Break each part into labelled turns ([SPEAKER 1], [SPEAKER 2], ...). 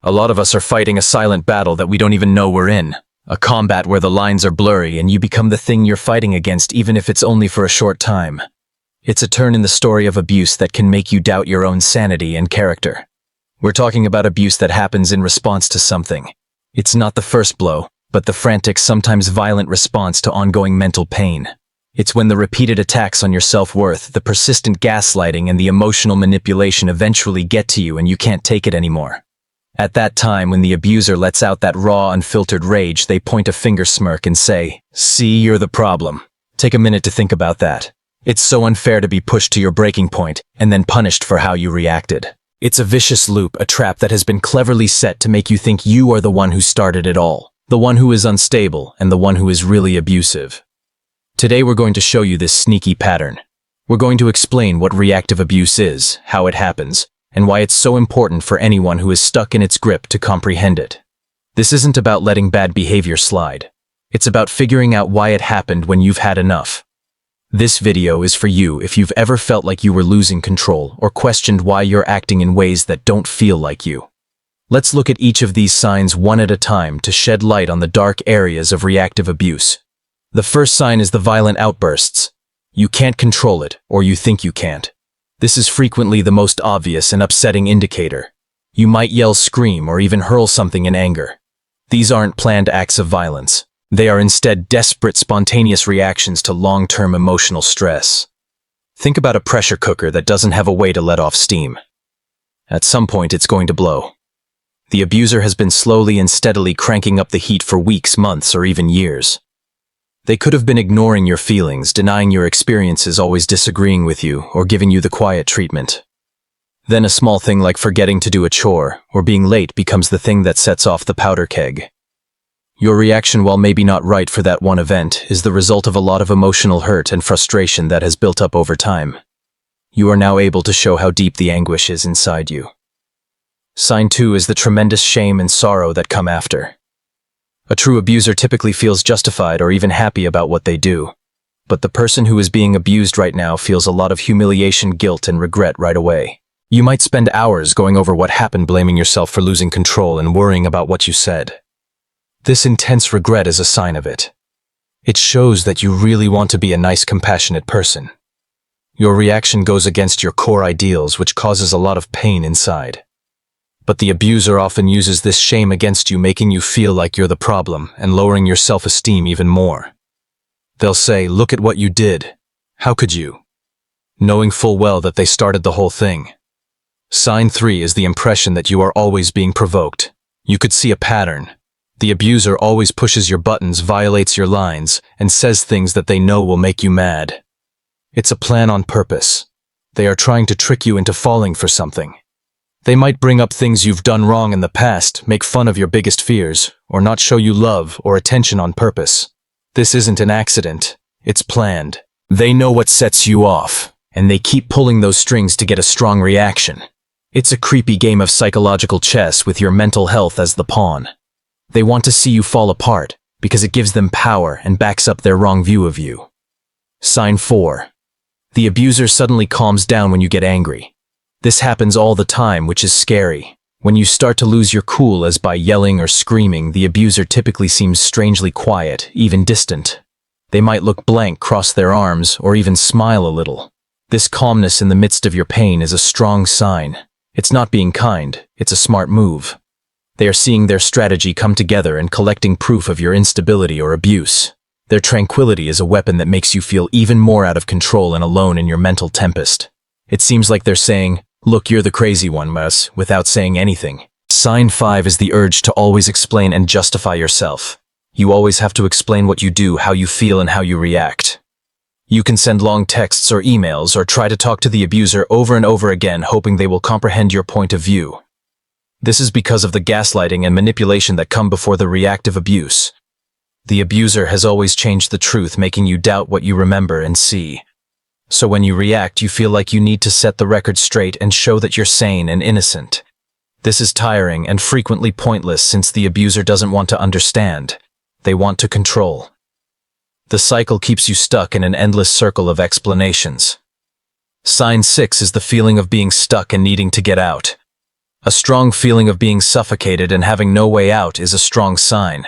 [SPEAKER 1] A lot of us are fighting a silent battle that we don't even know we're in. A combat where the lines are blurry and you become the thing you're fighting against even if it's only for a short time. It's a turn in the story of abuse that can make you doubt your own sanity and character. We're talking about abuse that happens in response to something. It's not the first blow, but the frantic, sometimes violent response to ongoing mental pain. It's when the repeated attacks on your self-worth, the persistent gaslighting, and the emotional manipulation eventually get to you and you can't take it anymore. At that time, when the abuser lets out that raw, unfiltered rage, they point a finger, smirk, and say, "See, you're the problem." Take a minute to think about that. It's so unfair to be pushed to your breaking point and then punished for how you reacted. It's a vicious loop, a trap that has been cleverly set to make you think you are the one who started it all, the one who is unstable, and the one who is really abusive. Today we're going to show you this sneaky pattern. We're going to explain what reactive abuse is, how it happens, and why it's so important for anyone who is stuck in its grip to comprehend it. This isn't about letting bad behavior slide. It's about figuring out why it happened when you've had enough. This video is for you if you've ever felt like you were losing control or questioned why you're acting in ways that don't feel like you. Let's look at each of these signs one at a time to shed light on the dark areas of reactive abuse. The first sign is the violent outbursts. You can't control it, or you think you can't. This is frequently the most obvious and upsetting indicator. You might yell, scream, or even hurl something in anger. These aren't planned acts of violence. They are instead desperate, spontaneous reactions to long-term emotional stress. Think about a pressure cooker that doesn't have a way to let off steam. At some point, it's going to blow. The abuser has been slowly and steadily cranking up the heat for weeks, months, or even years. They could have been ignoring your feelings, denying your experiences, always disagreeing with you, or giving you the quiet treatment. Then a small thing like forgetting to do a chore or being late becomes the thing that sets off the powder keg. Your reaction, while maybe not right for that one event, is the result of a lot of emotional hurt and frustration that has built up over time. You are now able to show how deep the anguish is inside you. Sign 2 is the tremendous shame and sorrow that come after. A true abuser typically feels justified or even happy about what they do. But the person who is being abused right now feels a lot of humiliation, guilt, and regret right away. You might spend hours going over what happened, blaming yourself for losing control and worrying about what you said. This intense regret is a sign of it. It shows that you really want to be a nice, compassionate person. Your reaction goes against your core ideals, which causes a lot of pain inside. But the abuser often uses this shame against you, making you feel like you're the problem and lowering your self-esteem even more. They'll say, "Look at what you did. How could you?" Knowing full well that they started the whole thing. Sign 3 is the impression that you are always being provoked. You could see a pattern. The abuser always pushes your buttons, violates your lines, and says things that they know will make you mad. It's a plan on purpose. They are trying to trick you into falling for something. They might bring up things you've done wrong in the past, make fun of your biggest fears, or not show you love or attention on purpose. This isn't an accident. It's planned. They know what sets you off, and they keep pulling those strings to get a strong reaction. It's a creepy game of psychological chess with your mental health as the pawn. They want to see you fall apart because it gives them power and backs up their wrong view of you. Sign 4. The abuser suddenly calms down when you get angry. This happens all the time, which is scary. When you start to lose your cool, as by yelling or screaming, the abuser typically seems strangely quiet, even distant. They might look blank, cross their arms, or even smile a little. This calmness in the midst of your pain is a strong sign. It's not being kind, it's a smart move. They are seeing their strategy come together and collecting proof of your instability or abuse. Their tranquility is a weapon that makes you feel even more out of control and alone in your mental tempest. It seems like they're saying, "Look, you're the crazy one, Mus," without saying anything. Sign 5 is the urge to always explain and justify yourself. You always have to explain what you do, how you feel, and how you react. You can send long texts or emails or try to talk to the abuser over and over again, hoping they will comprehend your point of view. This is because of the gaslighting and manipulation that come before the reactive abuse. The abuser has always changed the truth, making you doubt what you remember and see. So when you react, you feel like you need to set the record straight and show that you're sane and innocent. This is tiring and frequently pointless since the abuser doesn't want to understand. They want to control. The cycle keeps you stuck in an endless circle of explanations. Sign 6 is the feeling of being stuck and needing to get out. A strong feeling of being suffocated and having no way out is a strong sign.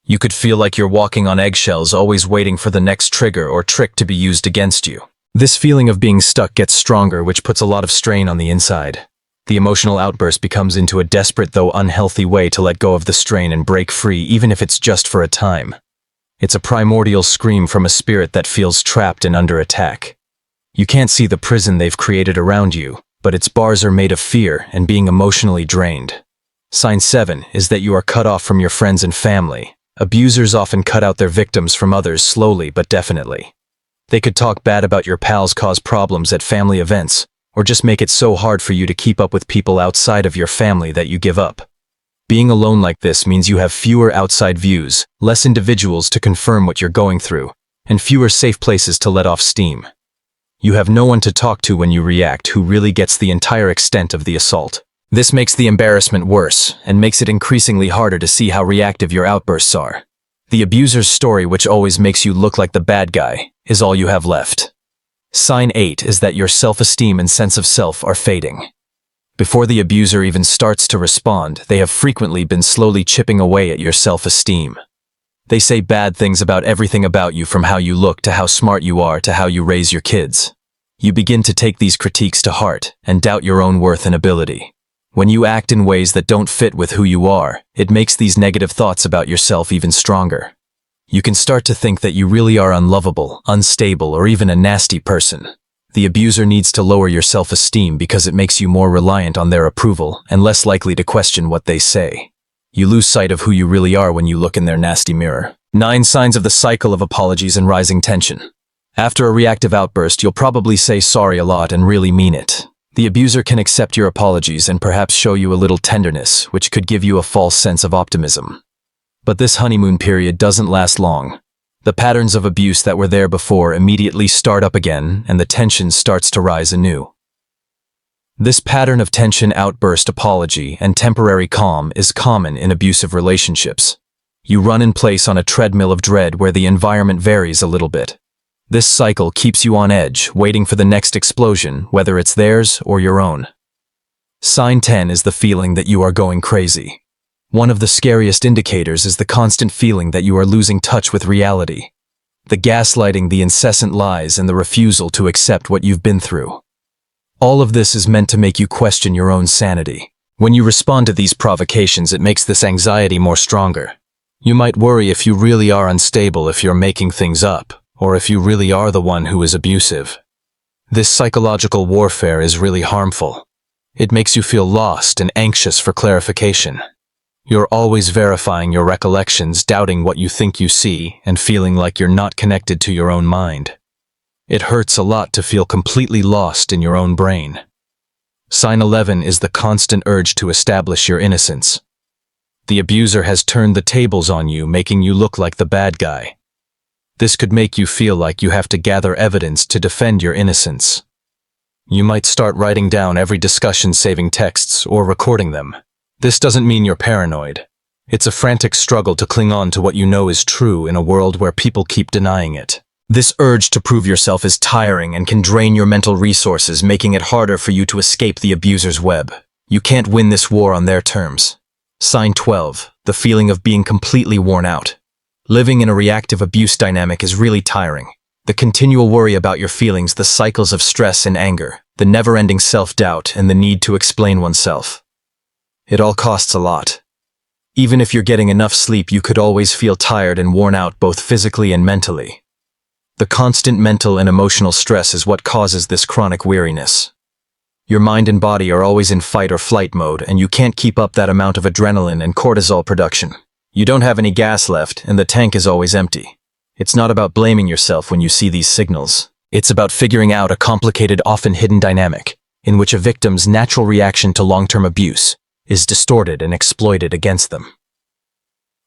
[SPEAKER 1] You could feel like you're walking on eggshells, always waiting for the next trigger or trick to be used against you. This feeling of being stuck gets stronger, which puts a lot of strain on the inside. The emotional outburst becomes into a desperate though unhealthy way to let go of the strain and break free, even if it's just for a time. It's a primordial scream from a spirit that feels trapped and under attack. You can't see the prison they've created around you, but its bars are made of fear and being emotionally drained. Sign 7 is that you are cut off from your friends and family. Abusers often cut out their victims from others slowly but definitely. They could talk bad about your pals, cause problems at family events, or just make it so hard for you to keep up with people outside of your family that you give up. Being alone like this means you have fewer outside views, less individuals to confirm what you're going through, and fewer safe places to let off steam. You have no one to talk to when you react who really gets the entire extent of the assault. This makes the embarrassment worse and makes it increasingly harder to see how reactive your outbursts are. The abuser's story, which always makes you look like the bad guy, is all you have left. Sign 8 is that your self-esteem and sense of self are fading. Before the abuser even starts to respond, they have frequently been slowly chipping away at your self-esteem. They say bad things about everything about you, from how you look to how smart you are to how you raise your kids. You begin to take these critiques to heart and doubt your own worth and ability. When you act in ways that don't fit with who you are, it makes these negative thoughts about yourself even stronger. You can start to think that you really are unlovable, unstable, or even a nasty person. The abuser needs to lower your self-esteem because it makes you more reliant on their approval and less likely to question what they say. You lose sight of who you really are when you look in their nasty mirror. 9 signs of the cycle of apologies and rising tension. After a reactive outburst, you'll probably say sorry a lot and really mean it. The abuser can accept your apologies and perhaps show you a little tenderness, which could give you a false sense of optimism. But this honeymoon period doesn't last long. The patterns of abuse that were there before immediately start up again, and the tension starts to rise anew. This pattern of tension, outburst, apology, and temporary calm is common in abusive relationships. You run in place on a treadmill of dread where the environment varies a little bit. This cycle keeps you on edge, waiting for the next explosion, whether it's theirs or your own. Sign 10 is the feeling that you are going crazy. One of the scariest indicators is the constant feeling that you are losing touch with reality. The gaslighting, the incessant lies, and the refusal to accept what you've been through. All of this is meant to make you question your own sanity. When you respond to these provocations, it makes this anxiety more stronger. You might worry if you really are unstable, if you're making things up, or if you really are the one who is abusive. This psychological warfare is really harmful. It makes you feel lost and anxious for clarification. You're always verifying your recollections, doubting what you think you see, and feeling like you're not connected to your own mind. It hurts a lot to feel completely lost in your own brain. Sign 11 is the constant urge to establish your innocence. The abuser has turned the tables on you, making you look like the bad guy. This could make you feel like you have to gather evidence to defend your innocence. You might start writing down every discussion, saving texts, or recording them. This doesn't mean you're paranoid. It's a frantic struggle to cling on to what you know is true in a world where people keep denying it. This urge to prove yourself is tiring and can drain your mental resources, making it harder for you to escape the abuser's web. You can't win this war on their terms. Sign 12, the feeling of being completely worn out. Living in a reactive abuse dynamic is really tiring. The continual worry about your feelings, the cycles of stress and anger, the never-ending self-doubt, and the need to explain oneself. It all costs a lot. Even if you're getting enough sleep, you could always feel tired and worn out, both physically and mentally. The constant mental and emotional stress is what causes this chronic weariness. Your mind and body are always in fight or flight mode, and you can't keep up that amount of adrenaline and cortisol production. You don't have any gas left, and the tank is always empty. It's not about blaming yourself when you see these signals. It's about figuring out a complicated, often hidden dynamic, in which a victim's natural reaction to long-term abuse is distorted and exploited against them.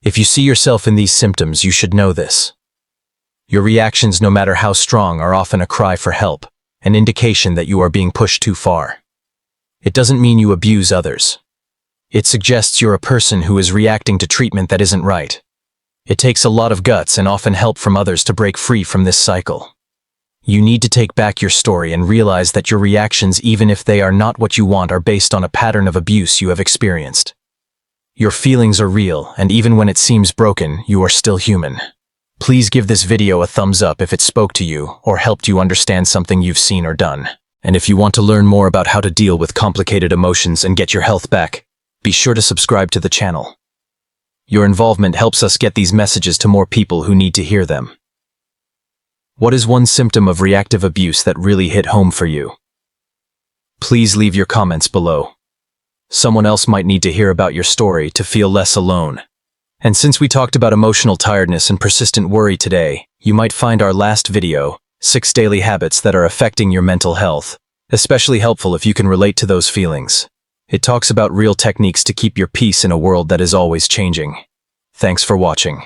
[SPEAKER 1] If you see yourself in these symptoms, you should know this. Your reactions, no matter how strong, are often a cry for help, an indication that you are being pushed too far. It doesn't mean you abuse others. It suggests you're a person who is reacting to treatment that isn't right. It takes a lot of guts and often help from others to break free from this cycle. You need to take back your story and realize that your reactions, even if they are not what you want, are based on a pattern of abuse you have experienced. Your feelings are real, and even when it seems broken, you are still human. Please give this video a thumbs up if it spoke to you or helped you understand something you've seen or done. And if you want to learn more about how to deal with complicated emotions and get your health back, be sure to subscribe to the channel. Your involvement helps us get these messages to more people who need to hear them. What is one symptom of reactive abuse that really hit home for you? Please leave your comments below. Someone else might need to hear about your story to feel less alone. And since we talked about emotional tiredness and persistent worry today, you might find our last video, 6 daily habits that are affecting your mental health, especially helpful if you can relate to those feelings. It talks about real techniques to keep your peace in a world that is always changing. Thanks for watching.